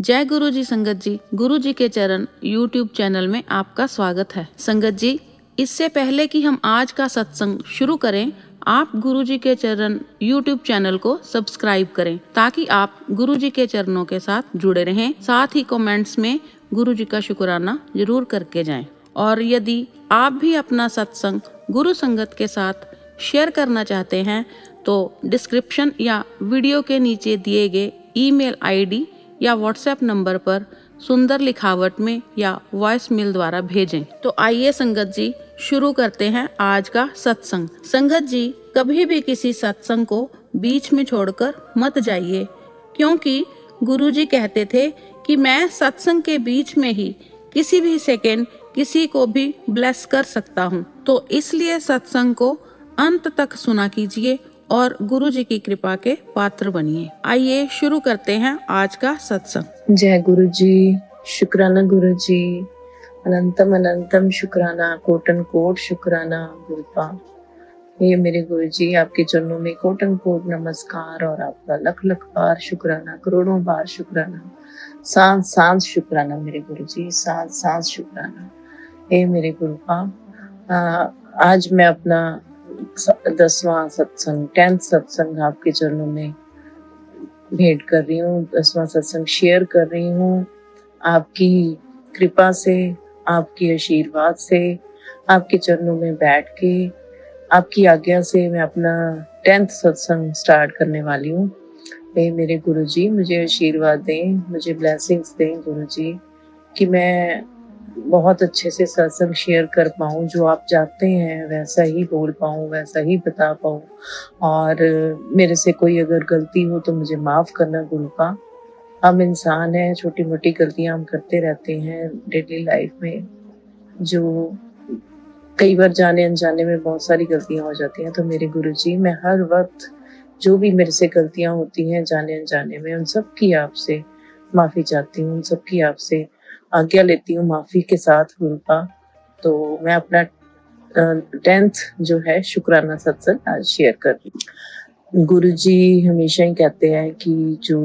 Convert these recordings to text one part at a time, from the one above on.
जय गुरु जी संगत जी, गुरु जी के चरण यूट्यूब चैनल में आपका स्वागत है। संगत जी, इससे पहले कि हम आज का सत्संग शुरू करें, आप गुरु जी के चरण यूट्यूब चैनल को सब्सक्राइब करें ताकि आप गुरु जी के चरणों के साथ जुड़े रहें। साथ ही कमेंट्स में गुरु जी का शुक्राना जरूर करके जाएं। और यदि आप भी अपना सत्संग गुरु संगत के साथ शेयर करना चाहते हैं तो डिस्क्रिप्शन या वीडियो के नीचे दिए गए ईमेल आईडी या व्हाट्सएप नंबर पर सुंदर लिखावट में या वॉइस मेल द्वारा भेजें। तो आइए संगत जी शुरू करते हैं आज का सत्संग। संगत जी, कभी भी किसी सत्संग को बीच में छोड़कर मत जाइए, क्योंकि गुरुजी कहते थे कि मैं सत्संग के बीच में ही किसी भी सेकंड किसी को भी ब्लेस कर सकता हूँ। तो इसलिए सत्संग को अंत तक सुना कीजिए और गुरु जी की कृपा के पात्र बनिए। आइए शुरू करते हैं आज का सत्संग। जय गुरु जी, शुक्राना गुरु जी, अनंतम अनंतम शुक्राना, कोटन कोट शुक्राना गुरुपा। ये मेरे गुरु जी, आपके चरणों में कोटन कोट नमस्कार और आपका लख लख बार शुक्राना, करोड़ों बार शुक्राना, सांस सांस शुक्राना मेरे गुरु जी, सांस सांस शुक्राना। ये मेरे गुरुपा, आज मैं अपना 10वां सत्संग 10th सत्संग आपके चरणों में भेंट कर रही हूँ, 10वां सत्संग शेयर कर रही हूँ। आपकी कृपा से, आपके आशीर्वाद से, आपके चरणों में बैठ के, आपकी आज्ञा से मैं अपना 10th सत्संग स्टार्ट करने वाली हूँ। मेरे गुरु जी मुझे आशीर्वाद दें, मुझे ब्लेसिंग्स दें गुरु जी, कि मैं बहुत अच्छे से सत्संग शेयर कर पाऊँ, जो आप चाहते हैं वैसा ही बोल पाऊँ, वैसा ही बता पाऊँ। और मेरे से कोई अगर गलती हो तो मुझे माफ़ करना गुरु का। हम इंसान हैं, छोटी मोटी गलतियाँ हम करते रहते हैं डेली लाइफ में, जो कई बार जाने अनजाने में बहुत सारी गलतियाँ हो जाती हैं। तो मेरे गुरु जी, मैं हर वक्त जो भी मेरे से गलतियाँ होती हैं जाने अनजाने में, उन सब की आपसे माफ़ी चाहती हूँ, उन सब की आपसे आज्ञा लेती हूँ माफ़ी के साथ गुरु का। तो मैं अपना 10th जो है शुक्राना सत्संग आज शेयर कर रही हूँ। गुरु जी हमेशा ही कहते हैं कि जो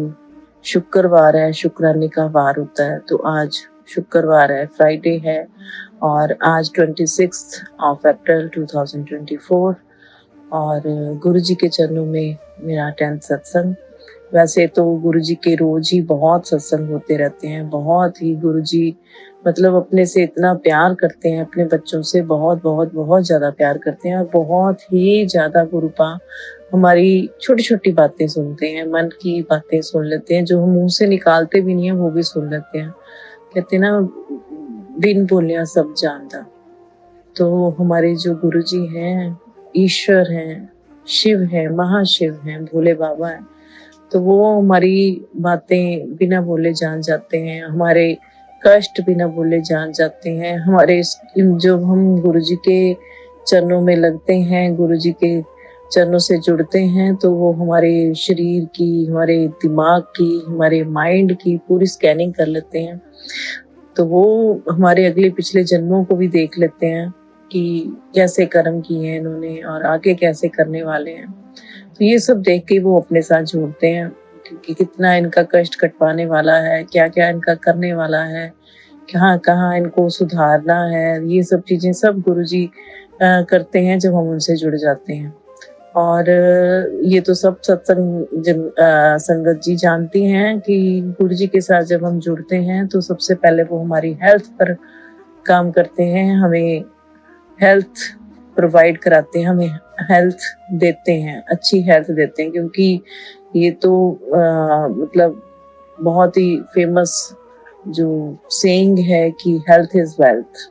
शुक्रवार है शुक्राने का वार होता है, तो आज शुक्रवार है, फ्राइडे है, और आज 26 अप्रैल 2024 और गुरु जी के चरणों में मेरा 10th सत्संग। वैसे तो गुरु जी के रोज ही बहुत सत्संग होते रहते हैं, बहुत ही गुरु जी मतलब अपने से इतना प्यार करते हैं, अपने बच्चों से बहुत बहुत बहुत ज़्यादा प्यार करते हैं, और बहुत ही ज़्यादा गुरुपा हमारी छोटी छोटी बातें सुनते हैं, मन की बातें सुन लेते हैं, जो हम मुंह से निकालते भी नहीं है वो भी सुन लेते हैं। कहते हैं ना, बिन बोलिया सब जानता। तो हमारे जो गुरु जी हैं, ईश्वर हैं, शिव हैं, महाशिव हैं, भोले बाबा हैं, तो वो हमारी बातें बिना बोले जान जाते हैं, हमारे कष्ट बिना बोले जान जाते हैं। हमारे जब हम गुरु जी के चरणों में लगते हैं, गुरु जी के चरणों से जुड़ते हैं, तो वो हमारे शरीर की, हमारे दिमाग की, हमारे माइंड की पूरी स्कैनिंग कर लेते हैं। तो वो हमारे अगले पिछले जन्मों को भी देख लेते हैं कि कैसे कर्म किए हैं इन्होंने और आगे कैसे करने वाले हैं। तो ये सब देख के वो अपने साथ जोड़ते हैं कि कितना इनका कष्ट कटवाने वाला है, क्या क्या इनका करने वाला है, कहाँ कहाँ इनको सुधारना है। ये सब चीजें सब गुरुजी करते हैं जब हम उनसे जुड़ जाते हैं। और ये तो सब सत्संग संगत जी जानती हैं कि गुरुजी के साथ जब हम जुड़ते हैं तो सबसे पहले वो हमारी हेल्थ पर काम करते हैं, हमें हेल्थ प्रोवाइड कराते हैं, हमें हेल्थ देते हैं, अच्छी हेल्थ देते हैं, क्योंकि ये तो मतलब बहुत ही फेमस जो सेइंग है कि हेल्थ इज वेल्थ।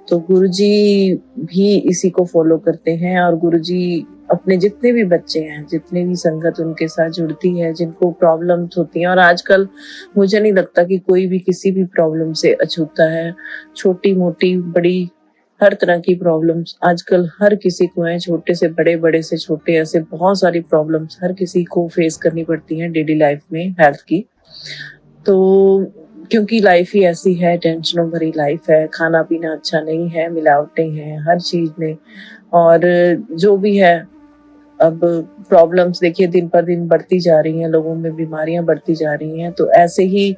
तो गुरुजी भी इसी को फॉलो करते हैं, और गुरुजी अपने जितने भी बच्चे हैं, जितने भी संगत उनके साथ जुड़ती है, जिनको प्रॉब्लम्स होती हैं, और आजकल मुझे नहीं लगता कि कोई भी किसी भी प्रॉब्लम से अछूता है। छोटी मोटी बड़ी हर तरह की प्रॉब्लम्स आजकल हर किसी को है, छोटे से बड़े, बड़े से छोटे, ऐसे बहुत सारी प्रॉब्लम्स हर किसी को फेस करनी पड़ती हैं डेली लाइफ में हेल्थ की। तो क्योंकि लाइफ ही ऐसी है, टेंशनों भरी लाइफ है, खाना पीना अच्छा नहीं है, मिलावटें हैं हर चीज में, और जो भी है अब प्रॉब्लम्स देखिए दिन पर दिन बढ़ती जा रही हैं, लोगों में बीमारियां बढ़ती जा रही हैं। तो ऐसे ही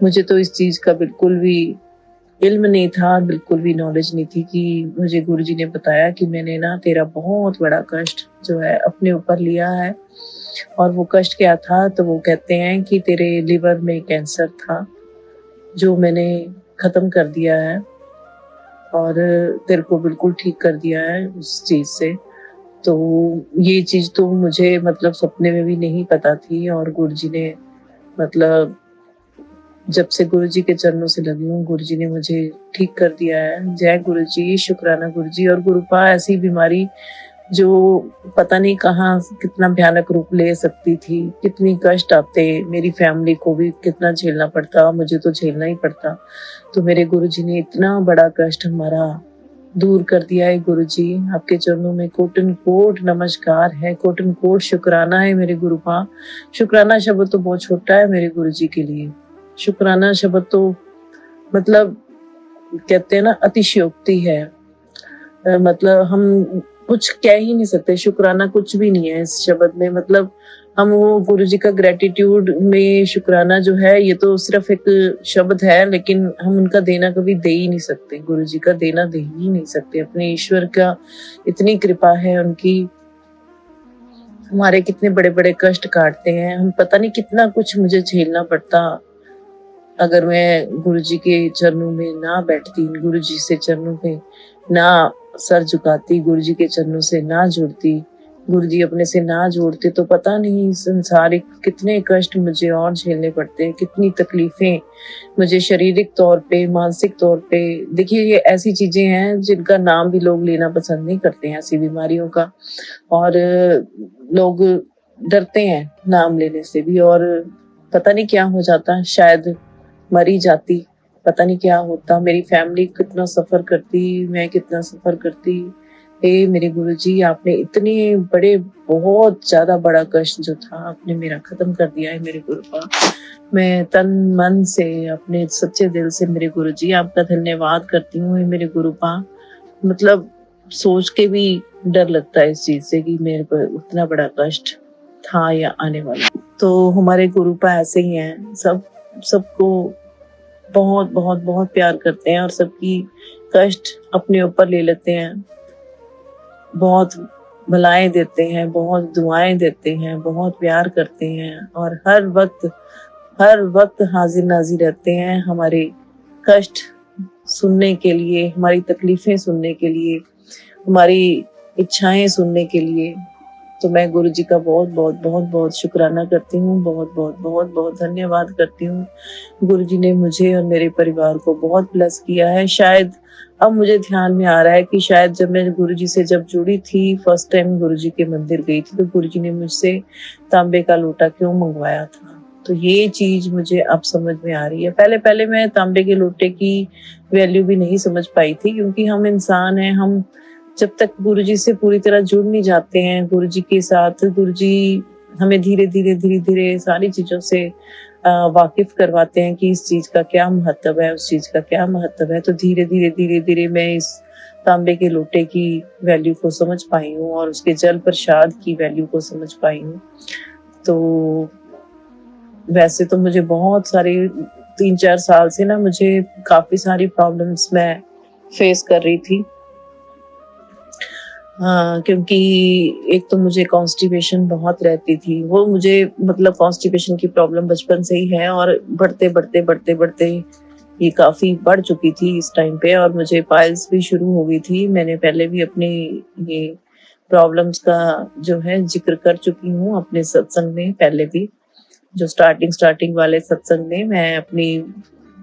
मुझे तो इस चीज का बिल्कुल भी इल्म नहीं था, बिल्कुल भी नॉलेज नहीं थी कि मुझे गुरुजी ने बताया कि मैंने ना तेरा बहुत बड़ा कष्ट जो है अपने ऊपर लिया है। और वो कष्ट क्या था, तो वो कहते हैं कि तेरे लिवर में कैंसर था जो मैंने खत्म कर दिया है और तेरे को बिल्कुल ठीक कर दिया है उस चीज से। तो ये चीज तो मुझे मतलब सपने में भी नहीं पता थी। और गुरुजी ने मतलब जब से गुरुजी के चरणों से लगी हूँ, गुरुजी ने मुझे ठीक कर दिया है। जय गुरुजी, शुक्राना गुरुजी। और गुरुपा ऐसी बीमारी जो पता नहीं कहाँ कितना भयानक रूप ले सकती थी, कितनी कष्ट आते, मेरी फैमिली को भी कितना झेलना पड़ता, मुझे तो झेलना ही पड़ता। तो मेरे गुरुजी ने इतना बड़ा कष्ट हमारा दूर कर दिया है। गुरुजी आपके चरणों में कोटन कोट नमस्कार है, कोटन कोट शुक्राना है मेरे गुरुपा। शुक्राना शब्द तो बहुत छोटा है मेरे गुरुजी के लिए। शुक्राना शब्द तो मतलब कहते हैं ना अतिशयोक्ति है। मतलब हम कुछ कह ही नहीं सकते, शुक्राना कुछ भी नहीं है इस शब्द में। मतलब हम वो गुरुजी का ग्रेटिट्यूड में शुक्राना जो है ये तो सिर्फ एक शब्द है, लेकिन हम उनका देना कभी दे ही नहीं सकते। गुरुजी का देना दे ही नहीं सकते। अपने ईश्वर का इतनी कृपा है उनकी, हमारे कितने बड़े बड़े कष्ट काटते हैं। हम पता नहीं कितना कुछ मुझे झेलना पड़ता अगर मैं गुरुजी के चरणों में ना बैठती, गुरुजी से चरणों पे ना सर झुकाती, गुरुजी के चरणों से ना जुड़ती, गुरुजी अपने से ना जोड़ते, तो पता नहीं संसारिक कितने कष्ट मुझे और झेलने पड़ते, कितनी तकलीफें मुझे शारीरिक तौर पे, मानसिक तौर पे। देखिए ये ऐसी चीजें हैं जिनका नाम भी लोग लेना पसंद नहीं करते हैं, ऐसी बीमारियों का। और लोग डरते हैं नाम लेने से भी। और पता नहीं क्या हो जाता, शायद मरी जाती, पता नहीं क्या होता, मेरी फैमिली कितना सफर करती, मैं कितना सफर करती। हे मेरे गुरुजी, आपने इतने बड़े बहुत ज्यादा बड़ा कष्ट जो था आपने मेरा खत्म कर दिया है मेरे गुरुपा। मैं तन मन से अपने सच्चे दिल से मेरे गुरुजी आपका धन्यवाद करती हूँ मेरे गुरुपा। मतलब सोच के भी डर लगता है इस चीज से कि मेरे पर उतना बड़ा कष्ट था या आने वाला। तो हमारे गुरुपा ऐसे ही हैं, सबको बहुत बहुत बहुत प्यार करते हैं और सबकी कष्ट अपने ऊपर ले लेते हैं। बहुत भलाएं देते हैं, बहुत दुआएं देते हैं, बहुत प्यार करते हैं और हर वक्त हाजिर नाजिर रहते हैं हमारे कष्ट सुनने के लिए, हमारी तकलीफें सुनने के लिए, हमारी इच्छाएं सुनने के लिए। तो मैं गुरुजी का बहुत बहुत बहुत बहुत शुक्राना करती हूँ, बहुत बहुत बहुत बहुत धन्यवाद करती हूँ। गुरुजी ने मुझे और मेरे परिवार को बहुत ब्लेस किया है। शायद अब मुझे ध्यान में आ रहा है कि शायद जब मैं गुरुजी से जब जुड़ी थी, फर्स्ट टाइम गुरुजी के मंदिर गई थी, तो गुरुजी ने मुझसे तांबे का लोटा क्यों मंगवाया था। तो ये चीज मुझे अब समझ में आ रही है। पहले पहले मैं तांबे के लोटे की वैल्यू भी नहीं समझ पाई थी, क्योंकि हम इंसान हैं। हम जब तक गुरुजी से पूरी तरह जुड़ नहीं जाते हैं, गुरुजी के साथ, गुरुजी हमें धीरे धीरे सारी चीजों से वाकिफ करवाते हैं कि इस चीज का क्या महत्व है, उस चीज का क्या महत्व है। तो धीरे धीरे मैं इस तांबे के लोटे की वैल्यू को समझ पाई हूँ और उसके जल प्रसाद की वैल्यू को समझ पाई हूँ। तो वैसे तो मुझे बहुत सारी 3-4 साल से ना मुझे काफी सारी प्रॉब्लम्स मैं फेस कर रही थी। हाँ, क्योंकि एक तो मुझे कॉन्स्टिपेशन बहुत रहती थी। वो मुझे मतलब कॉन्स्टिपेशन की प्रॉब्लम बचपन से ही है और बढ़ते ये काफी बढ़ चुकी थी इस टाइम पे, और मुझे पाइल्स भी शुरू हो गई थी। मैंने पहले भी अपने ये प्रॉब्लम्स का जो है जिक्र कर चुकी हूँ अपने सत्संग में, पहले भी जो स्टार्टिंग वाले सत्संग में मैं अपनी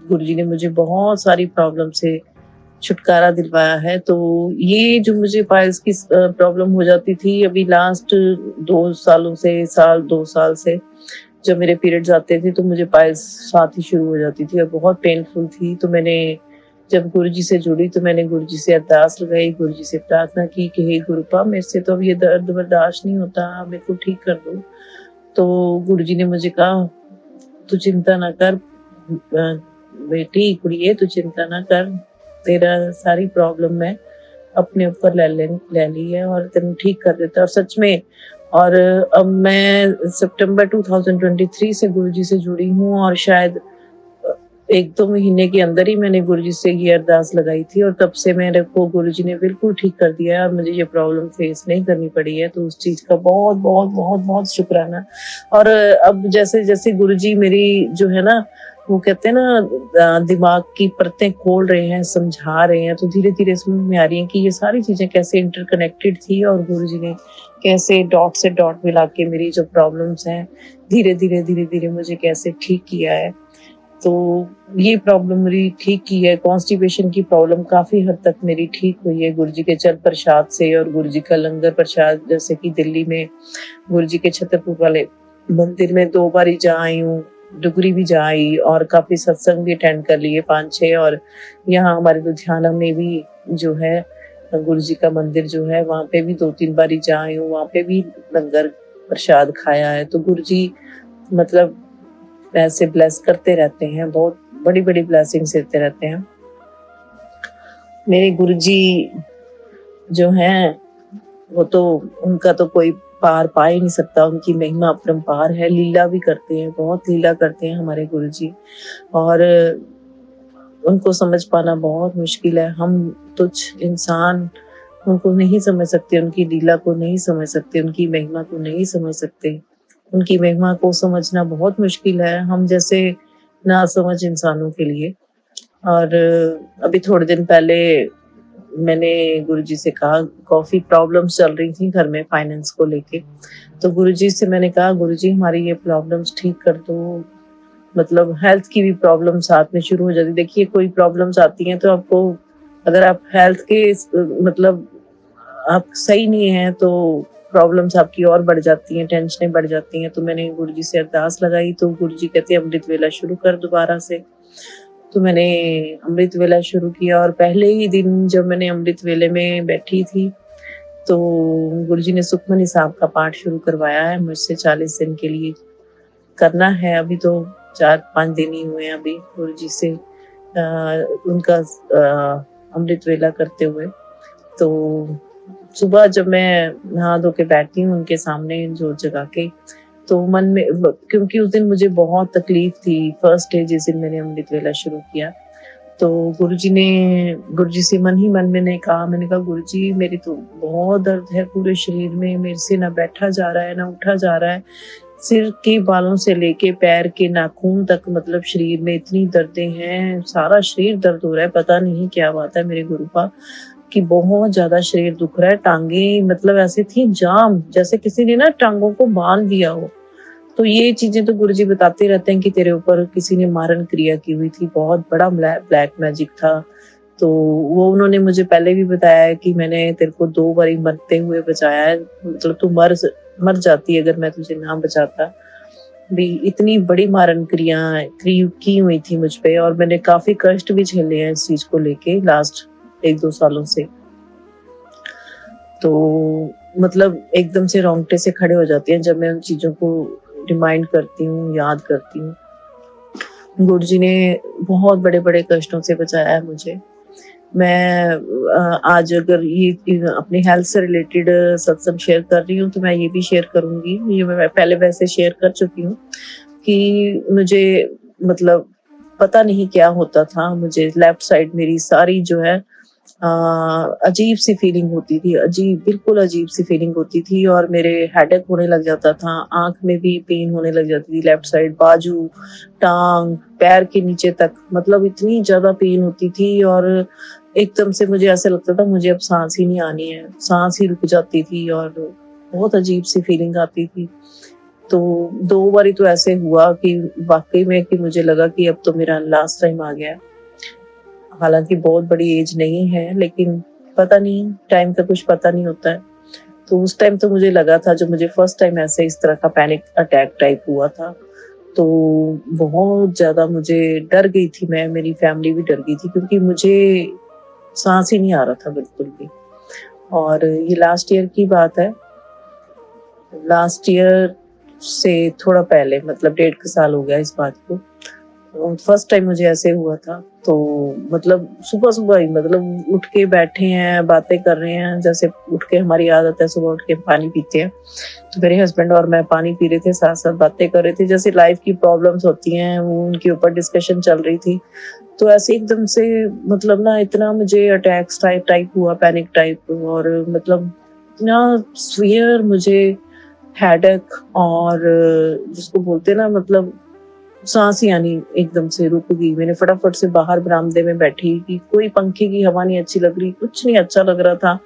गुरुजी ने मुझे बहुत सारी प्रॉब्लम से छुटकारा दिलवाया है। तो ये जो मुझे पाइल्स की प्रॉब्लम हो जाती थी अभी लास्ट 2 सालों से, 2 साल से, जब मेरे पीरियड्स आते थे तो मुझे पाइल्स साथ ही शुरू हो जाती थी और बहुत पेनफुल थी। तो मैंने जब गुरुजी से जुड़ी तो मैंने गुरुजी से अरदास लगाई, गुरुजी से प्रार्थना की कि हे गुरुपा, मेरे से तो अब ये दर्द बर्दाश्त नहीं होता, मेरे को ठीक कर दो। तो गुरुजी ने मुझे कहा, तू चिंता ना कर बेटी, कुड़िए, तू चिंता ना कर, तेरा सारी प्रॉब्लम मैं अपने ऊपर ले ली है और तेन ठीक कर देता। और सच में, और अब मैं सितंबर 2023 से गुरुजी से जुड़ी हूँ और शायद एक दो महीने के अंदर ही मैंने गुरुजी से ये अरदास लगाई थी और तब से मेरे को गुरुजी ने बिल्कुल ठीक कर दिया और मुझे ये प्रॉब्लम फेस नहीं करनी पड़ी है। तो उस चीज का बहुत बहुत बहुत बहुत शुक्राना। और अब जैसे जैसे गुरुजी मेरी जो है ना, वो कहते हैं ना, दिमाग की परतें खोल रहे हैं, समझा रहे हैं, तो धीरे धीरे समझ में आ रही है कि ये सारी चीजें कैसे इंटरकनेक्टेड थी और गुरुजी ने कैसे डॉट से डॉट मिला के मेरी जो प्रॉब्लम्स हैं धीरे धीरे मुझे कैसे ठीक किया है। तो ये प्रॉब्लम मेरी ठीक की है। कॉन्स्टिपेशन की प्रॉब्लम काफी हद तक मेरी ठीक हुई है गुरुजी के चल प्रसाद से और गुरुजी का लंगर प्रसाद। जैसे कि दिल्ली में गुरुजी के छतरपुर वाले मंदिर में 2 बार ही जा आई हूँ, डुगरी भी जा आई और काफी सत्संग भी अटेंड कर लिए 5-6। और यहाँ हमारे लुधियाना में भी जो है गुरुजी का मंदिर जो है वहाँ पे भी 2-3 बार ही जा आई हूँ, वहाँ पे भी लंगर प्रसाद खाया है। तो गुरुजी मतलब ऐसे ब्लेस करते रहते हैं, बहुत बड़ी बड़ी ब्लेसिंग्स देते रहते हैं। मेरे गुरुजी जो हैं वो तो, उनका तो कोई पार पा ही नहीं सकता, उनकी महिमा अपरंपार है। लीला भी करते हैं, बहुत लीला करते हैं हमारे गुरुजी, और उनको समझ पाना बहुत मुश्किल है। हम तुच्छ इंसान उनको नहीं समझ सकते, उनकी लीला को नहीं समझ सकते, उनकी महिमा को नहीं समझ सकते। उनकी महिमा को समझना बहुत मुश्किल है हम जैसे ना समझ इंसानों के लिए। और अभी थोड़े दिन पहले मैंने गुरुजी से कहा, काफी प्रॉब्लम्स चल रही थी घर में फाइनेंस को लेके, तो गुरुजी से मैंने कहा गुरुजी हमारी ये प्रॉब्लम्स ठीक कर दो। मतलब हेल्थ की भी प्रॉब्लम साथ में शुरू हो जाती। देखिए कोई प्रॉब्लम्स आती हैं तो आपको, अगर आप हेल्थ के मतलब आप सही नहीं है तो प्रॉब्लम्स आपकी और बढ़ जाती हैं, टेंशनें बढ़ जाती हैं। तो मैंने गुरुजी से अरदास लगाई तो गुरुजी कहते हैं अमृत वेला शुरू कर दोबारा से। तो मैंने अमृत वेला शुरू किया और पहले ही दिन जब मैंने अमृत वेले में बैठी थी तो गुरुजी ने सुखमनी साहब का पाठ शुरू करवाया है मुझसे 40 दिन के लिए करना है। अभी तो 4-5 दिन ही हुए हैं अभी गुरुजी से उनका अमृत वेला करते हुए। तो सुबह जब मैं नहा धो के बैठती हूँ उनके सामने जोत जगा के, तो मन में, क्योंकि उस दिन मुझे बहुत तकलीफ थी, फर्स्ट डे जिस दिन मैंने अमृत वेला शुरू किया, तो गुरुजी से मन ही मन मैंने कहा, मैंने कहा गुरुजी मेरी तो बहुत दर्द है पूरे शरीर में, मेरे से ना बैठा जा रहा है ना उठा जा रहा है, सिर के बालों से लेके पैर के नाखून तक, मतलब शरीर में इतनी दर्दें हैं, सारा शरीर दर्द हो रहा है, पता नहीं क्या बात है मेरे गुरुपा कि बहुत ज्यादा शरीर दुख रहा है। टांगे मतलब ऐसे थी जाम, जैसे किसी ने ना टांगों को बांध दिया हो। तो ये चीजें तो गुरुजी बताते रहते हैं कि तेरे ऊपर किसी ने मारण क्रिया की हुई थी, बहुत बड़ा ब्लैक मैजिक था। तो वो उन्होंने मुझे पहले भी बताया है कि मैंने तेरे को 2 बार मरते हुए बचाया है, मतलब तू मर जाती अगर मैं तुझे ना बचाता भी। इतनी बड़ी मारण क्रिया की हुई थी मुझ पे और मैंने काफी कष्ट भी झेले हैं इस चीज को लेके लास्ट 1-2 सालों से। तो मतलब एकदम से रोंगटे से खड़े हो जाते हैं जब मैं उन चीजों को रिमाइंड करती हूँ, याद करती हूँ। गुरुजी ने बहुत बड़े बड़े कष्टों से बचाया है मुझे। मैं आज अगर ये अपनी हेल्थ से रिलेटेड सत्संग शेयर कर रही हूँ तो मैं ये भी शेयर करूंगी, ये मैं पहले वैसे शेयर कर चुकी हूँ कि मुझे मतलब पता नहीं क्या होता था, मुझे लेफ्ट साइड मेरी सारी जो है अजीब सी फीलिंग होती थी, बिल्कुल अजीब सी फीलिंग होती थी और मेरे हेडेक होने लग जाता था, आंख में भी पेन होने लग जाती थी, लेफ्ट साइड बाजू, टांग, पैर के नीचे तक, मतलब इतनी ज्यादा पेन होती थी और एकदम से मुझे ऐसा लगता था मुझे अब सांस ही नहीं आनी है, सांस ही रुक जाती थी और बहुत अजीब सी फीलिंग आती थी। तो 2 बार तो ऐसे हुआ कि वाकई में कि मुझे लगा कि अब तो मेरा लास्ट टाइम आ गया। हालांकि बहुत बड़ी एज नहीं है लेकिन पता नहीं, टाइम का कुछ पता नहीं होता है। तो उस टाइम तो मुझे लगा था, जब मुझे फर्स्ट टाइम ऐसे इस तरह का पैनिक अटैक टाइप हुआ था तो बहुत ज्यादा मुझे डर गई थी मैं, मेरी फैमिली भी डर गई थी क्योंकि मुझे सांस ही नहीं आ रहा था बिल्कुल भी। और ये लास्ट ईयर की बात है, लास्ट ईयर से थोड़ा पहले, मतलब 1.5 साल हो गया इस बात को। फर्स्ट टाइम मुझे ऐसे हुआ था। तो मतलब सुबह सुबह ही मतलब उठ के बैठे हैं, बातें कर रहे हैं, जैसे उठ के हमारी आदत है सुबह उठ के पानी पीते हैं। तो मेरे हस्बैंड और मैं पानी पी रहे थे, साथ साथ बातें कर रहे थे, जैसे लाइफ की प्रॉब्लम्स होती हैं वो उनके ऊपर डिस्कशन चल रही थी। तो ऐसे एकदम से मतलब ना इतना मुझे अटैक्स टाइप हुआ, पैनिक टाइप, और मतलब इतना सीवियर मुझे हेडेक, और जिसको बोलते हैं ना मतलब सांस ही आनी एकदम से रुक गई। मैंने फटाफट से बाहर बरामदे में बैठी कि कोई पंखे की हवा नहीं अच्छी लग रही, कुछ नहीं अच्छा लग रहा था,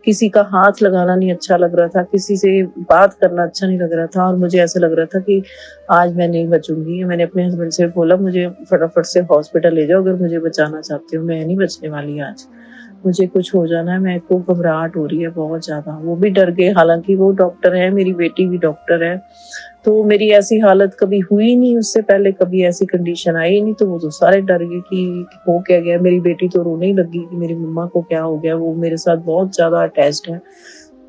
किसी का हाथ लगाना नहीं अच्छा लग रहा था, किसी से बात करना अच्छा नहीं लग रहा था, और मुझे ऐसा लग रहा था कि आज मैं नहीं बचूंगी। मैंने अपने हस्बैंड से बोला मुझे फटाफट से हॉस्पिटल ले जाओ, अगर मुझे बचाना चाहते हो, मैं नहीं बचने वाली आज, मुझे कुछ हो जाना है, मेरे को घबराहट हो रही है बहुत ज्यादा। वो भी डर गए, हालांकि वो डॉक्टर है, मेरी बेटी भी डॉक्टर है, तो मेरी ऐसी हालत कभी हुई नहीं, उससे पहले कभी ऐसी कंडीशन आई नहीं। तो वो तो सारे डर गए कि हो क्या गया। मेरी बेटी तो रोने ही लगी कि मेरी मम्मा को क्या हो गया, वो मेरे साथ बहुत ज्यादा अटैच्ड है।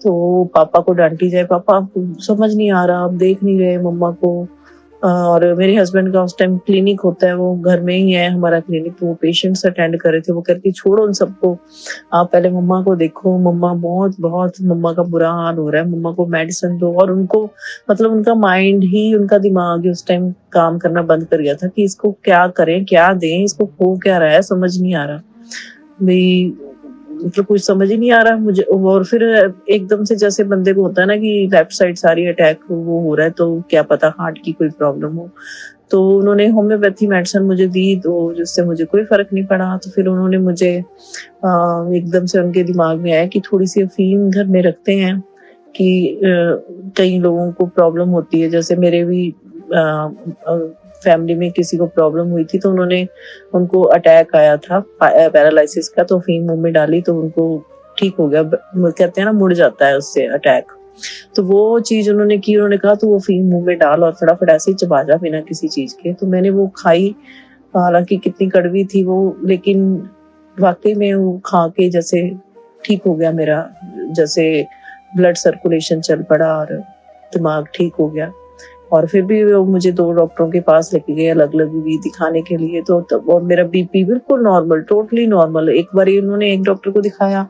तो पापा को डांटी जाए, पापा आपको समझ नहीं आ रहा, आप देख नहीं रहे मम्मा को। और मेरे हस्बैंड का उस टाइम क्लिनिक होता है, वो घर में ही है हमारा क्लिनिक, तो वो पेशेंट्स अटेंड कर रहे थे। वो कहती छोड़ो उन सबको, आप पहले मम्मा को देखो, मम्मा बहुत बहुत मम्मा का बुरा हाल हो रहा है, मम्मा को मेडिसिन दो। और उनको मतलब उनका माइंड ही, उनका दिमाग ही उस टाइम काम करना बंद कर गया था कि इसको क्या करें, क्या दें, इसको हो क्या रहा है, समझ नहीं आ रहा भाई, मतलब कुछ समझ ही नहीं आ रहा मुझे। और फिर एकदम से जैसे बंदे को होता है ना कि लेफ्ट साइड सारी अटैक वो हो रहा है, तो क्या पता हार्ट की कोई प्रॉब्लम हो। तो उन्होंने होम्योपैथी मेडिसिन मुझे दी, तो जिससे मुझे कोई फर्क नहीं पड़ा। तो फिर उन्होंने मुझे एकदम से उनके दिमाग में आया कि थोड़ी सी अफीम घर में रखते हैं, कि कई लोगों को प्रॉब्लम होती है, जैसे मेरे भी फैमिली में किसी को प्रॉब्लम हुई थी, तो उनको अटैक आया था पैरालिसिस का, तो अफीम मुंह में डाली तो उनको ठीक हो गया। कहते हैं ना मुड़ जाता है उससे अटैक। तो वो चीज उन्होंने की, उन्होंने कहा तो वो अफीम मुंह में डाल और फटाफट ऐसे ही चबा जा बिना किसी चीज के। तो मैंने वो खाई, हालांकि कितनी कड़वी थी वो, लेकिन वाकई में वो खा के जैसे ठीक हो गया मेरा, जैसे ब्लड सर्कुलेशन चल पड़ा और दिमाग ठीक हो गया। और फिर भी वो मुझे 2 डॉक्टरों के पास लेके गए अलग अलग भी दिखाने के लिए। तो तब और मेरा बीपी बिल्कुल नॉर्मल, टोटली नॉर्मल। एक बार उन्होंने एक डॉक्टर को दिखाया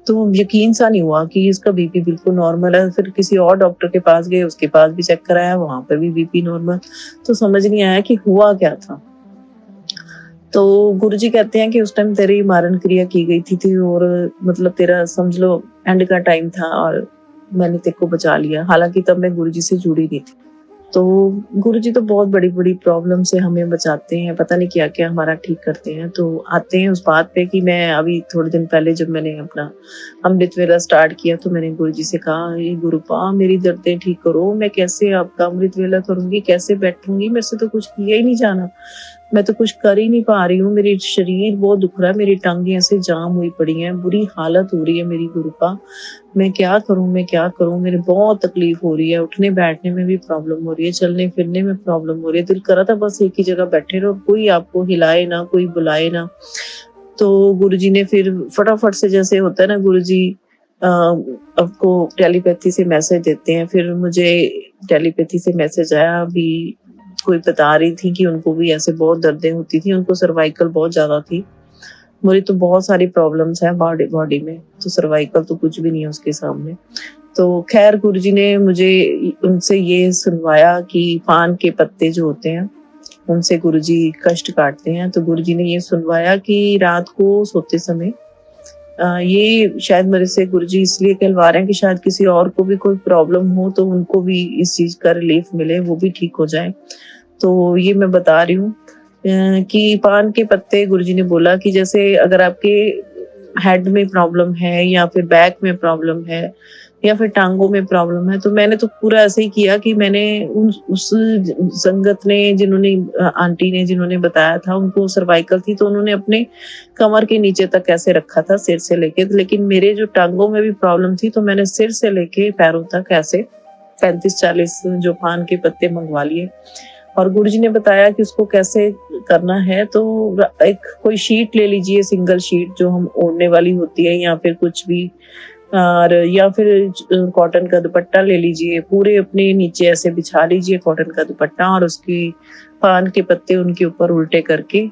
तो यकीन सा नहीं हुआ कि इसका बीपी बिल्कुल नॉर्मल है। फिर किसी और डॉक्टर के पास गए, उसके पास भी चेक कराया, वहां पर भी बीपी नॉर्मल। तो समझ नहीं आया कि हुआ क्या था। तो गुरुजी कहते हैं कि उस टाइम तेरी मारण क्रिया की गई थी और मतलब तेरा समझ लो एंड का टाइम था, और मैंने तेरे को बचा लिया। हालांकि तब मैं गुरुजी से जुड़ी नहीं थी। तो गुरुजी तो बहुत बड़ी बड़ी प्रॉब्लम से हमें बचाते हैं, पता नहीं क्या क्या हमारा ठीक करते हैं। तो आते हैं उस बात पे कि मैं अभी थोड़े दिन पहले जब मैंने अपना अमृत वेला स्टार्ट किया, तो मैंने गुरुजी से कहा, ये गुरुपा मेरी दर्दें ठीक करो, मैं कैसे आपका अमृत वेला करूंगी, कैसे बैठूंगी, मेरे से तो कुछ किया ही नहीं जाना, मैं तो कुछ कर ही नहीं पा रही हूँ, मेरी शरीर बहुत दुख रहा है, मेरी टांगे ऐसे जाम हुई पड़ी हैं, बुरी हालत हो रही है मेरी गुरुपा, मैं क्या करूं, मैं क्या करूं, मेरे बहुत तकलीफ हो रही है, उठने बैठने में भी प्रॉब्लम हो रही है, चलने फिरने में प्रॉब्लम हो रही है, दिल कर रहा था बस एक ही जगह बैठे रहो, कोई आपको हिलाए ना, कोई बुलाए ना। तो गुरुजी ने फिर फटाफट से, जैसे होता है ना गुरुजी आपको टेलीपैथी से मैसेज देते हैं, फिर मुझे टेलीपैथी से मैसेज आया। अभी कोई बता रही थी कि उनको भी ऐसे बहुत दर्दें होती थी, उनको सर्वाइकल बहुत ज्यादा थी। मेरी तो बहुत सारी प्रॉब्लम्स हैं बॉडी में, तो सर्वाइकल तो कुछ भी नहीं है उसके सामने। तो खैर गुरुजी ने मुझे उनसे ये सुनवाया कि पान के पत्ते जो होते हैं उनसे गुरुजी कष्ट काटते हैं। तो गुरुजी ने ये सुनवाया कि रात को सोते समय ये शायद मेरे से गुरुजी इसलिए कहलवा रहे हैं कि शायद किसी और को भी कोई प्रॉब्लम हो तो उनको भी इस चीज का रिलीफ मिले, वो भी ठीक हो जाए। तो ये मैं बता रही हूँ कि पान के पत्ते, गुरुजी ने बोला कि जैसे अगर आपके हेड में प्रॉब्लम है या फिर बैक में प्रॉब्लम है या फिर टांगों में प्रॉब्लम है, तो मैंने तो पूरा ऐसे ही किया कि मैंने उस संगत ने, जिन्होंने आंटी ने जिन्होंने बताया था, उनको सर्वाइकल थी, तो उन्होंने अपने कमर के नीचे तक ऐसे रखा था, सिर से लेके। लेकिन मेरे जो टांगों में भी प्रॉब्लम थी, तो मैंने सिर से लेके पैरों तक ऐसे 35-40 जो पान के पत्ते मंगवा लिए। और गुरुजी ने बताया कि उसको कैसे करना है। तो एक कोई शीट ले लीजिए, सिंगल शीट जो हम ओढ़ने वाली होती है, या फिर कुछ भी और या फिर कॉटन का दुपट्टा ले लीजिए, पूरे अपने नीचे ऐसे बिछा लीजिए कॉटन का दुपट्टा, और उसकी पान के पत्ते उनके ऊपर उल्टे करके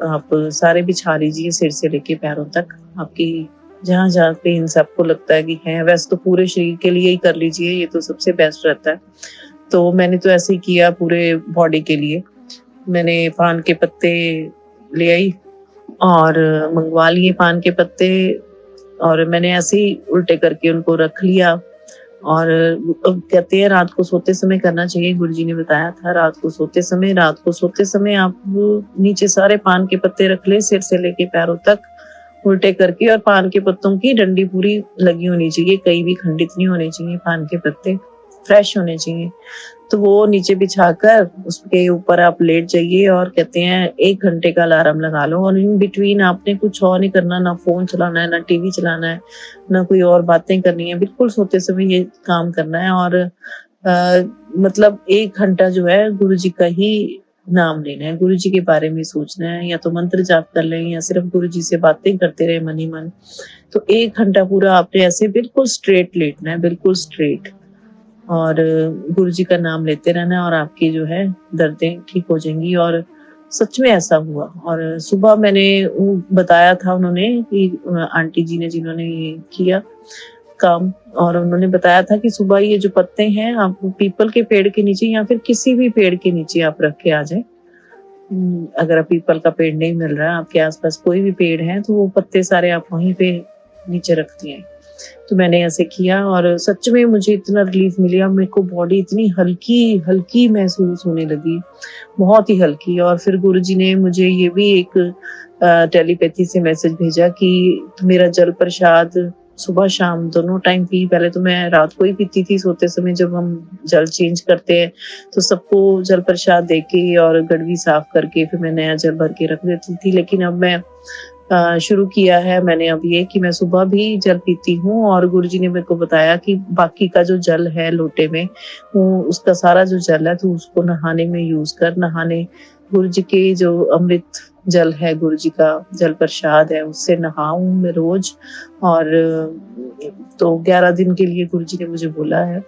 आप सारे बिछा लीजिए, सिर से लेके पैरों तक। आपकी जहाँ जहाँ पेन्स आपको लगता है कि है, वैसे तो पूरे शरीर के लिए ही कर लीजिए, ये तो सबसे बेस्ट रहता है। तो मैंने तो ऐसे ही किया पूरे बॉडी के लिए। मैंने पान के पत्ते ले आई और मंगवा लिए पान के पत्ते, और मैंने ऐसे ही उल्टे करके उनको रख लिया। और कहते हैं रात को सोते समय करना चाहिए, गुरुजी ने बताया था रात को सोते समय आप नीचे सारे पान के पत्ते रख ले, सिर से लेके पैरों तक उल्टे करके, और पान के पत्तों की डंडी पूरी लगी होनी चाहिए, कहीं भी खंडित नहीं होने चाहिए, पान के पत्ते फ्रेश होने चाहिए। तो वो नीचे बिछाकर उसके ऊपर आप लेट जाइए, और कहते हैं 1 घंटे का अलार्म लगा लो, और इन बिटवीन आपने कुछ और नहीं करना, ना फोन चलाना है, ना टीवी चलाना है, ना कोई और बातें करनी है, बिल्कुल सोते समय ये काम करना है। और मतलब 1 घंटा जो है गुरु जी का ही नाम लेना है, गुरु जी के बारे में सोचना है, या तो मंत्र जाप कर लें या सिर्फ गुरु जी से बातें करते रहे मन ही मन। तो 1 घंटा पूरा आपने ऐसे बिल्कुल स्ट्रेट लेटना है, बिल्कुल स्ट्रेट, और गुरु जी का नाम लेते रहना, और आपकी जो है दर्दें ठीक हो जाएंगी। और सच में ऐसा हुआ। और सुबह मैंने बताया था उन्होंने कि आंटी जी ने, जिन्होंने ये किया काम, और उन्होंने बताया था कि सुबह ये जो पत्ते हैं आप पीपल के पेड़ के नीचे या फिर किसी भी पेड़ के नीचे आप रख के आ जाए। अगर आप पीपल का पेड़ नहीं मिल रहा है, आपके आसपास कोई भी पेड़ है, तो वो पत्ते सारे आप वहीं पे नीचे रख दिए। तो मैंने ऐसे किया, और सच में मुझे इतना रिलीफ मिला, मेरे को बॉडी इतनी हल्की हल्की महसूस होने लगी, बहुत ही हल्की। और फिर गुरुजी ने मुझे ये भी एक टेलीपैथी से मैसेज भेजा कि मेरा जल प्रसाद सुबह शाम दोनों टाइम पी। पहले तो मैं रात को ही पीती थी सोते समय, जब हम जल चेंज करते हैं तो सबको जल प्रसाद देके और गड़वी साफ करके फिर मैं नया जल भर के रख देती थी। लेकिन अब मैं शुरू किया है मैंने अब ये कि मैं सुबह भी जल पीती हूँ, और गुरुजी ने मेरे को बताया कि बाकी का जो जल है लोटे में, वो उसका सारा जो जल है तो उसको नहाने में यूज कर, नहाने गुरुजी के जो अमृत जल है, गुरुजी का जल प्रसाद है, उससे नहाऊं मैं रोज। और तो 11 दिन के लिए गुरुजी ने मुझे बोला है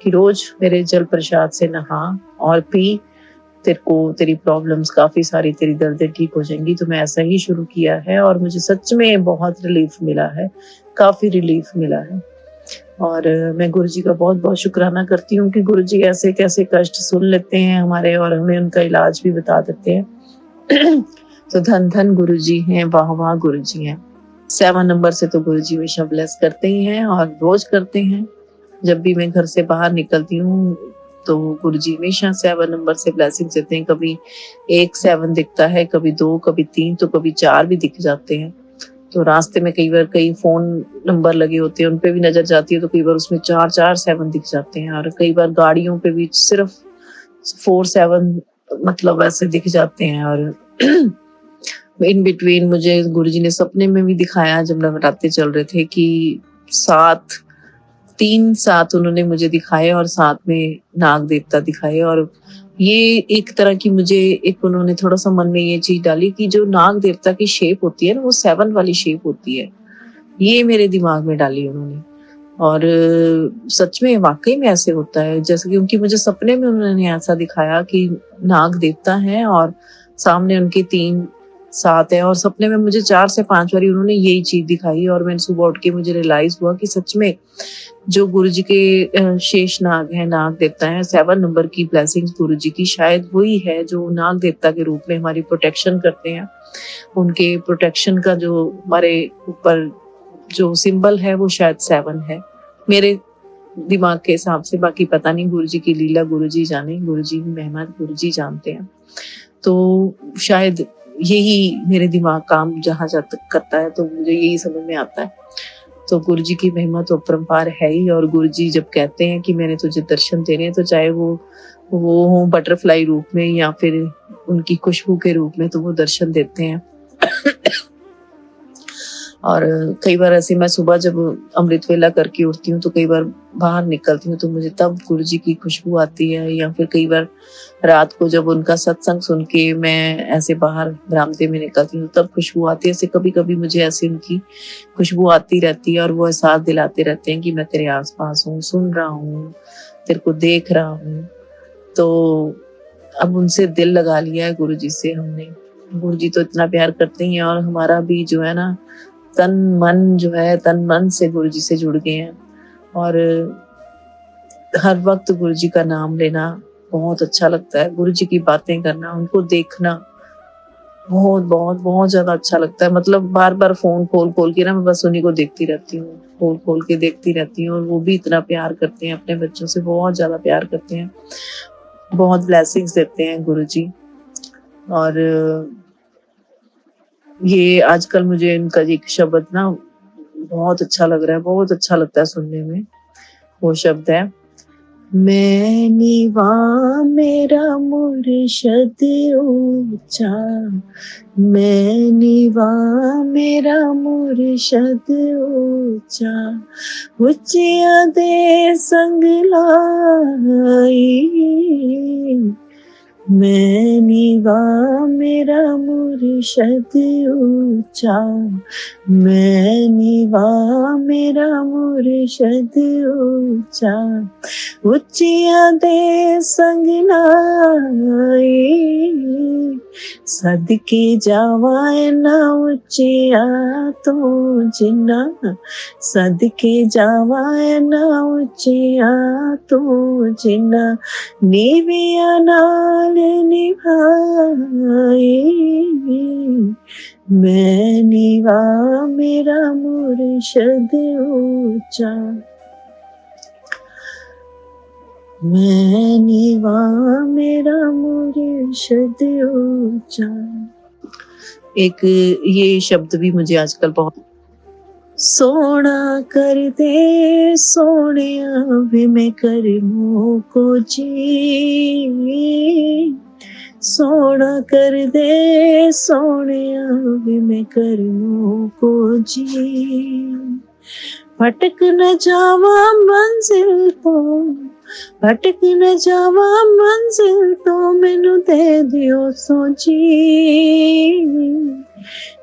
कि रोज मेरे जल प्रसाद से नहा और पी, तेरे को तेरी प्रॉब्लम्स काफी सारी, तेरी दर्दें ठीक हो जाएंगी। तो मैं ऐसा ही शुरू किया है, और मुझे सच में बहुत रिलीफ मिला है, काफी रिलीफ मिला है। और मैं गुरुजी का बहुत बहुत शुक्राना करती हूँ कि गुरुजी ऐसे कैसे कष्ट सुन लेते हैं हमारे, और हमें उनका इलाज भी बता देते हैं। तो धन धन गुरुजी हैं, वाह वाह गुरुजी हैं। 7 नंबर से तो गुरुजी हमेशा ब्लेस करते ही हैं, और रोज करते हैं। जब भी मैं घर से बाहर निकलती हूँ तो गुरुजी हमेशा 7 नंबर से ब्लेसिंग देते हैं। कभी 1 7 दिखता है, कभी 2, कभी 3, तो कभी 4 भी दिख जाते हैं। तो रास्ते में कई बार कई फोन नंबर लगे होते हैं, उन पे भी नजर जाती है, तो कई बार उसमें 4 7 दिख जाते हैं। और कई बार गाड़ियों पे भी सिर्फ 4 7 मतलब ऐसे दिख जाते हैं। और इन बिटवीन मुझे गुरुजी ने सपने में भी दिखाया, जब नवरात्रे चल रहे थे, कि 3 7 उन्होंने मुझे दिखाए, और साथ में नाग देवता दिखाए। और ये एक तरह की मुझे एक उन्होंने थोड़ा सा मन में ये चीज डाली कि जो नाग देवता की शेप होती है ना, वो 7 वाली शेप होती है, ये मेरे दिमाग में डाली उन्होंने। और सच में वाकई में ऐसे होता है, जैसे क्योंकि मुझे सपने में उन्होंने ऐसा दिखाया कि नाग देवता है और सामने उनके 3 7 है, और सपने में मुझे 4 से 5 बारी उन्होंने यही चीज दिखाई। और मैंने सुबह उठ के मुझे रियलाइज हुआ कि सच में जो गुरुजी के शेष नाग है, नाग देवता है, 7 नंबर की ब्लेसिंग्स गुरुजी की शायद वही है जो नाग देवता के रूप में हमारी प्रोटेक्शन करते हैं। उनके प्रोटेक्शन का जो हमारे ऊपर जो सिंबल है वो शायद 7 है, मेरे दिमाग के हिसाब से। बाकी पता नहीं, गुरुजी की लीला गुरुजी जाने, गुरुजी की महिमा गुरुजी जानते हैं। तो शायद यही मेरे दिमाग काम जहां तक करता है, तो मुझे यही समझ में आता है। तो गुरुजी की महिमा तो अपरंपार है ही। और गुरुजी जब कहते हैं कि मैंने तुझे दर्शन देने हैं, तो चाहे वो हो बटरफ्लाई रूप में या फिर उनकी खुशबू के रूप में, तो वो दर्शन देते हैं। और कई बार ऐसे मैं सुबह जब अमृत वेला करके उठती हूँ तो कई बार बाहर निकलती हूँ तो मुझे तब गुरु जी की खुशबू आती है, या फिर कई बार रात को जब उनका सत्संग सुन के मैं ऐसे बाहर बरामदे में निकलती हूँ तब खुशबू आती है। ऐसे कभी कभी मुझे ऐसे उनकी खुशबू आती रहती है और वो एहसास दिलाते रहते हैं कि मैं तेरे आसपास हूँ, सुन रहा हूँ, तेरे को देख रहा हूँ। तो अब उनसे दिल लगा लिया है गुरु जी से हमने। गुरु जी तो इतना प्यार करते ही हैं और हमारा भी जो है ना तन मन से गुरु जी से जुड़ गए हैं। और हर वक्त गुरु जी का नाम लेना बहुत अच्छा लगता है, गुरु जी की बातें करना, उनको देखना बहुत बहुत बहुत ज्यादा अच्छा लगता है। मतलब बार बार फोन खोल खोल के ना मैं बस उन्हीं को देखती रहती हूँ, खोल खोल के देखती रहती हूँ। और वो भी इतना प्यार करते हैं, अपने बच्चों से बहुत ज्यादा प्यार करते हैं, बहुत ब्लेसिंग्स देते हैं गुरु जी। और ये आजकल मुझे इनका एक शब्द ना बहुत अच्छा लग रहा है, बहुत अच्छा लगता है सुनने में। वो शब्द है, मैं नीवा मेरा मुर्शद ऊंचा, मैं नीवा मेरा मुर्शद ऊंचा, उच्चिया दे संग लाई, मैं नीवा मेरा मुर्शद ऊंचा, मैं नीवा मेरा मुर्शद ऊंचा, उच्चिया दे संग लाई, सदके जावा ना उच्चिया तो जिन्ना, सदके जावा ना उच्चिया तो जिन्ना, नीविया नाल निभाई, मैं नीवा मेरा मुर्शद ऊंचा, मैं नीवा मेरा मुर्शद ऊंचा। एक ये शब्द भी मुझे आजकल बहुत सोना कर दे सोनिया वे मैं करमों को जी, सोना कर दे सोनिया वे मैं करमों को जी, भटक न जावा मंजिल तो, भटक न जावा मंजिल तो मैनू दे दियो सोची,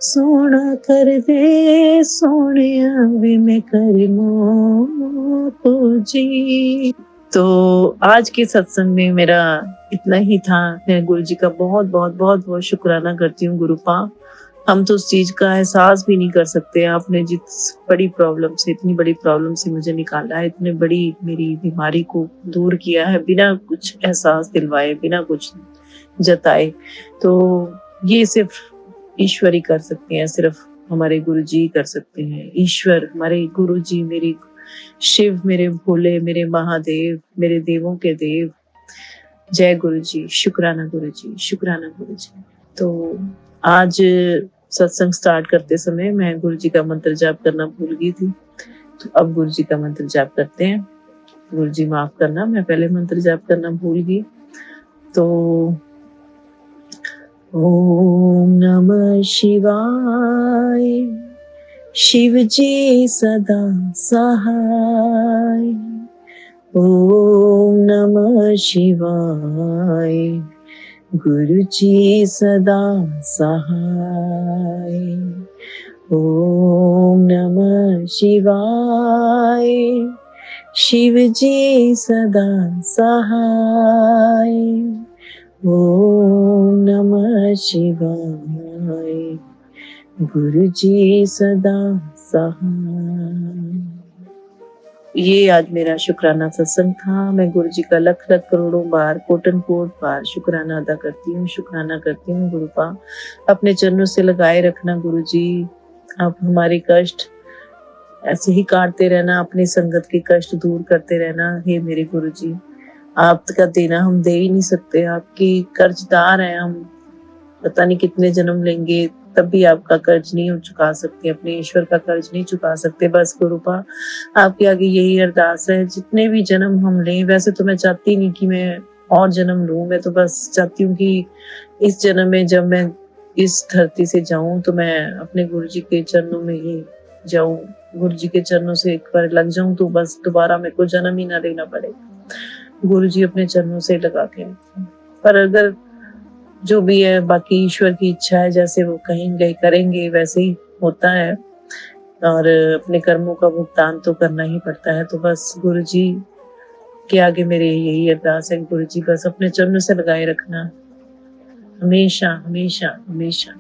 सोना कर दे सोनिया वे मैं करमों को जी। तो आज के सत्संग में मेरा इतना ही था। मैं गुरु जी का बहुत बहुत बहुत बहुत शुक्राना करती हूँ। गुरुपा, हम तो उस चीज का एहसास भी नहीं कर सकते। आपने जिस बड़ी प्रॉब्लम से, इतनी बड़ी प्रॉब्लम से मुझे निकाला है, इतनी बड़ी मेरी बीमारी को दूर किया है बिना कुछ एहसास दिलवाए, बिना कुछ जताए। तो ये सिर्फ ईश्वर ही कर सकते हैं, सिर्फ हमारे गुरु जी कर सकते हैं। ईश्वर, हमारे गुरु जी, मेरे शिव, मेरे भोले, मेरे महादेव, मेरे देवों के देव। जय गुरु जी, शुक्राना गुरु जी, शुक्राना गुरु जी। तो आज सत्संग स्टार्ट करते समय मैं गुरु जी का मंत्र जाप करना भूल गई थी, तो अब गुरु जी का मंत्र जाप करते हैं। गुरु जी माफ करना, मैं पहले मंत्र जाप करना भूल गई। तो ओम नमः शिवाय, शिव जी सदा सहाय। ओम नमः शिवाय, गुरु जी सदा सहाय। ओम नमः शिवाय, शिव जी सदा सहाय। ओम नमः शिवाय, गुरु जी सदा सहाय। ये आज मेरा शुक्राना सत्संग था। मैं गुरु जी का लख लख करोड़ों बार, कोटन कोट बार शुक्राना अदा करती हूँ, शुक्राना करती हूँ। गुरुपा, अपने चरणों से लगाए रखना गुरु जी। आप हमारे कष्ट ऐसे ही काटते रहना, अपनी संगत के कष्ट दूर करते रहना। हे मेरे गुरु जी, आपका देना हम दे ही नहीं सकते, आपकी कर्जदार हैं हम। पता नहीं कितने जन्म लेंगे तब भी आपका कर्ज नहीं चुका सकते, अपने ईश्वर का कर्ज नहीं चुका सकते। बस गुरुपा, आपके आगे यही अरदास है, जितने भी जन्म हम लें, वैसे तो मैं चाहती नहीं कि मैं और जन्म लूं, मैं तो बस चाहती हूँ कि इस जन्म में जब मैं इस धरती से जाऊं तो मैं अपने गुरु जी के चरणों में ही जाऊं, गुरु जी के चरणों से एक बार लग जाऊं तो बस दोबारा मेरे को जन्म ही ना लेना पड़े। गुरु जी अपने चरणों से लगा के, पर अगर जो भी है बाकी ईश्वर की इच्छा है, जैसे वो कहेंगे करेंगे वैसे ही होता है, और अपने कर्मों का भुगतान तो करना ही पड़ता है। तो बस गुरु जी के आगे मेरी यही अरदास है, गुरु जी बस अपने चरणों से लगाए रखना हमेशा हमेशा हमेशा।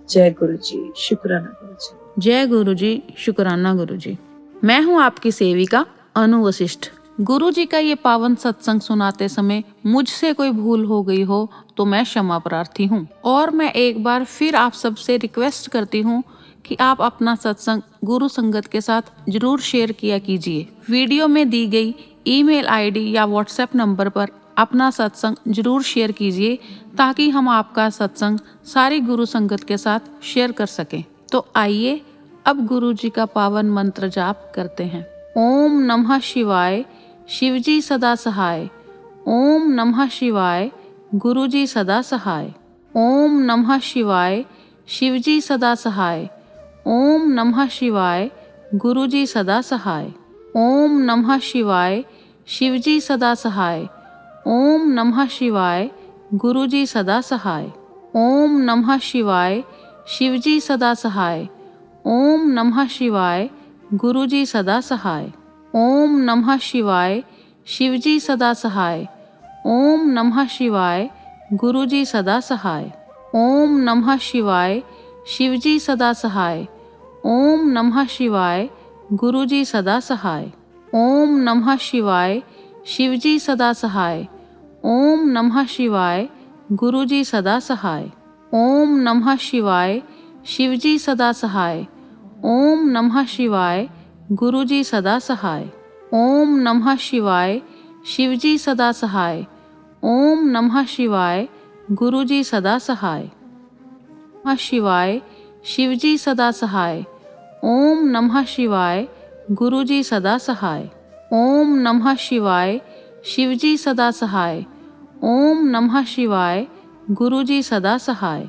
जय गुरु जी, शुक्राना गुरु जी। जय गुरु जी, शुक्राना गुरु जी। मैं हूँ आपकी सेविका अनु वशिष्ठ। गुरु जी का ये पावन सत्संग सुनाते समय मुझसे कोई भूल हो गई हो तो मैं क्षमा प्रार्थी हूँ, और मैं एक बार फिर आप सबसे रिक्वेस्ट करती हूँ कि आप अपना सत्संग गुरु संगत के साथ जरूर शेयर किया कीजिए। वीडियो में दी गई ईमेल आईडी या व्हाट्सएप नंबर पर अपना सत्संग जरूर शेयर कीजिए, ताकि हम आपका सत्संग सारी गुरु संगत के साथ शेयर कर सकें। तो आइए अब गुरु जी का पावन मंत्र जाप करते हैं। ओम नमः शिवाय, शिवजी सदा सहाय। ओम नमः शिवाय, गुरुजी सदा सहाय। ओम नमः शिवाय, शिवजी सदा सहाय। ओम नमः शिवाय, गुरुजी सदा सहाय। ओम नमः शिवाय, शिवजी सदा सहाय। ओम नमः शिवाय, गुरुजी सदा सहाय। ओम नमः शिवाय, शिवजी सदा सहाय। ओम नमः शिवाय, गुरुजी सदा सहाय। ओम नमः शिवाय, शिवजी सदा सहाय। ओम नमः शिवाय, गुरुजी सदा सहाय। ओम नमः शिवाय, शिवजी सदा सहाय। ओम नमः शिवाय, गुरुजी सदा सहाय। ओम नमः शिवाय, शिवजी सदा सहाय। ओम नमः शिवाय, गुरुजी सदा सहाय। ओम नमः शिवाय, शिवजी सदा सहाय। ओम नमः शिवाय, गुरुजी सदा सहाय। ओम नमः शिवाय, शिवजी सदा सहाय। ओम नमः शिवाय, गुरुजी सदा सहाय। नमः शिवाय, शिवजी सदा सहाय। ओम नमः शिवाय, गुरुजी सदा सहाय। ओम नमः शिवाय, शिवजी सदा सहाय। ओम नमः शिवाय, गुरुजी सदा सहाय।